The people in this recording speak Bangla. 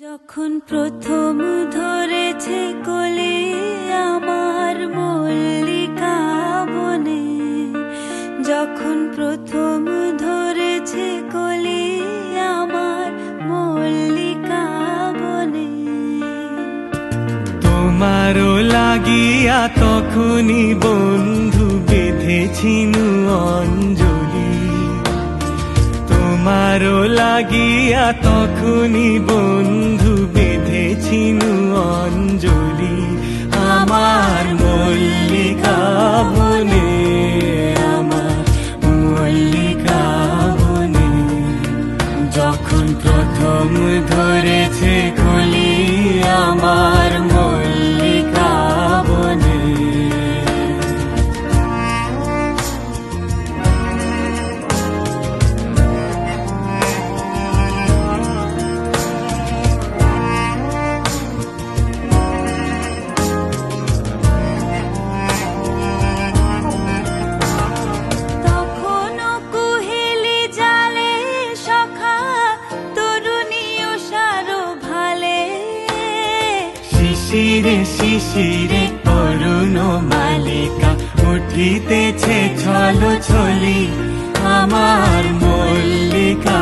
যখন প্রথম ধরেছে কোলে আমার মল্লিকা বনে, যখন প্রথম ধরেছে কোলে আমার মল্লিকা বনে, তোমারও লাগিয়া তখনই বন্ধু বেঁধেছিনু অঞ্জলি, তোমারও লাগিয়া তখনই বন্ধু বেঁধেছিনু অঞ্জলি। আমার মল্লিকা বনে, আমার মল্লিকা বনে, যখন প্রথম ধরেছে কলি আমার মল্লিকা বনে। শিশিরে শিশিরে অরুণ মালিকা উঠিতেছে ছল ছলি আমার মল্লিকা।